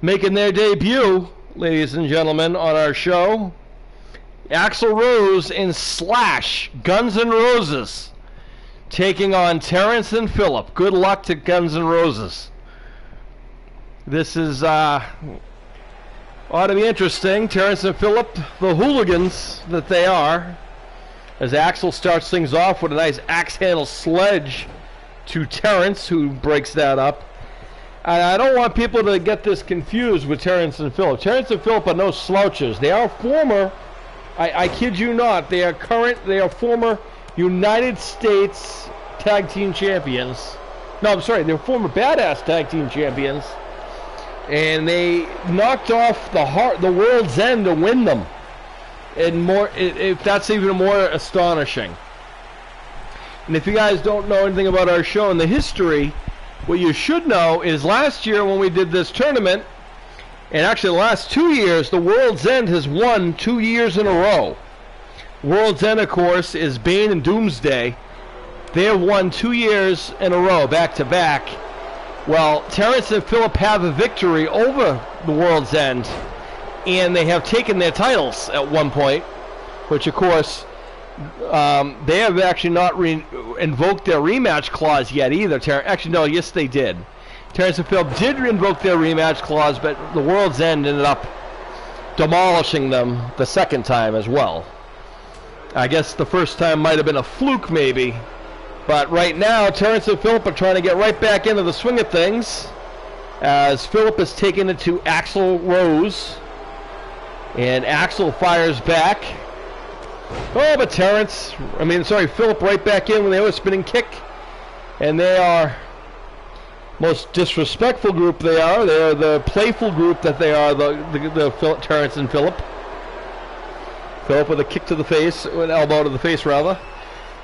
Making their debut, ladies and gentlemen, on our show, Axl Rose and Slash, Guns N' Roses, taking on Terrence and Phillip. Good luck to Guns N' Roses. This is, ought to be interesting. Terrence and Phillip, the hooligans that they are, as Axl starts things off with a nice axe handle sledge to Terrence, who breaks that up. I don't want people to get this confused with Terrence and Phillip. Terrence and Phillip are no slouches. They are former, I kid you not, they are former United States Tag Team Champions. No, I'm sorry, they're former Badass Tag Team Champions. And they knocked off the World's End to win them. And more, if that's even more astonishing. And if you guys don't know anything about our show and the history, what you should know is last year when we did this tournament, and actually the last 2 years, the World's End has won 2 years in a row. World's End, of course, is Bane and Doomsday. They have won 2 years in a row, back to back. Well, Terrence and Phillip have a victory over the World's End, and they have taken their titles at one point, which, of course, they have actually not invoked their rematch clause yet either. Actually, no, yes, they did. Terrence and Phillip did invoke their rematch clause, but the World's End ended up demolishing them the second time as well. I guess the first time might have been a fluke, maybe. But right now, Terrence and Phillip are trying to get right back into the swing of things, as Phillip is taking it to Axl Rose, and Axl fires back. Oh, but Phillip right back in with the spinning kick. And they are most disrespectful group they are. They are the playful group that they are, the Terrence and Phillip. Phillip with a kick to the face, an elbow to the face rather,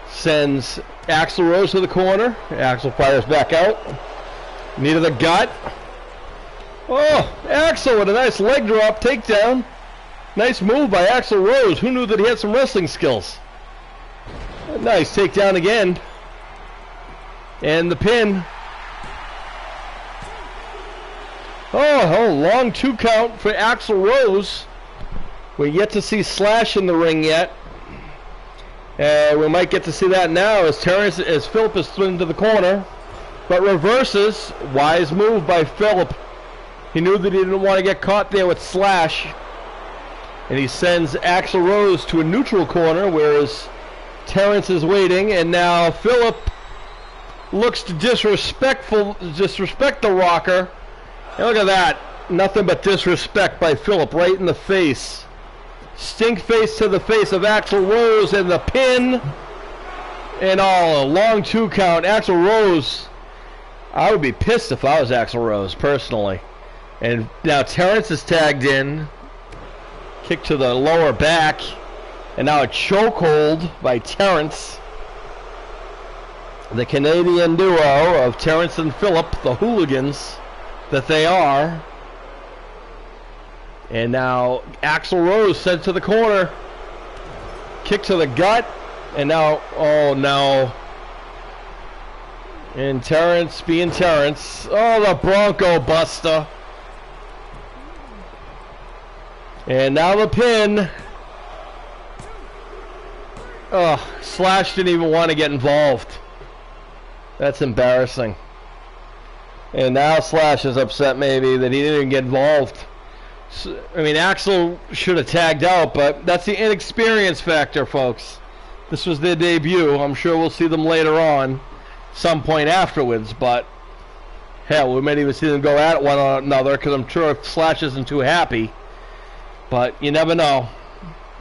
sends Axl Rose to the corner. Axl fires back out. Knee to the gut. Oh, Axl with a nice leg drop takedown. Nice move by Axl Rose. Who knew that he had some wrestling skills? Nice takedown again. And the pin. Oh, long 2 count for Axl Rose. We're yet to see Slash in the ring yet. We might get to see that now as Phillip is thrown into the corner. But reverses. Wise move by Phillip. He knew that he didn't want to get caught there with Slash. And he sends Axl Rose to a neutral corner, whereas Terrence is waiting. And now Phillip looks to disrespect the Rocker. And look at that. Nothing but disrespect by Phillip right in the face. Stink face to the face of Axl Rose, and the pin. And a long 2 count. Axl Rose. I would be pissed if I was Axl Rose, personally. And now Terrence is tagged in. Kick to the lower back. And now a chokehold by Terrence. The Canadian duo of Terrence and Phillip, the hooligans that they are. And now Axl Rose sent to the corner. Kick to the gut. And now, oh no. And Terrence being Terrence. Oh, the Bronco Buster. And now the pin. Oh, Slash didn't even want to get involved. That's embarrassing. And now Slash is upset maybe that he didn't get involved. Axl should have tagged out, but that's the inexperience factor, folks. This was their debut. I'm sure we'll see them later on, some point afterwards, but hell, we might even see them go at one another, because I'm sure if Slash isn't too happy. But you never know.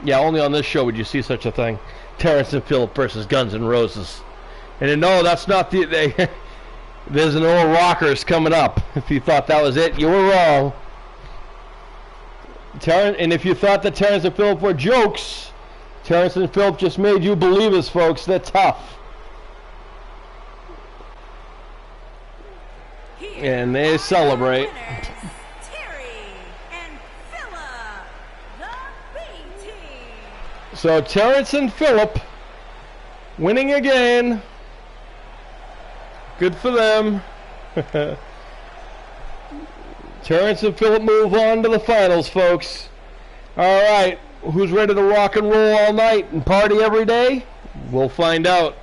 Yeah, only on this show would you see such a thing. Terrence and Phillip versus Guns N' Roses. And no, that's not there's an old Rockers coming up. If you thought that was it, you were wrong. And if you thought that Terrence and Phillip were jokes, Terrence and Phillip just made you believers, folks. They're tough. And they celebrate. So Terrence and Phillip winning again. Good for them. Terrence and Phillip move on to the finals, folks. All right, who's ready to rock and roll all night and party every day? We'll find out.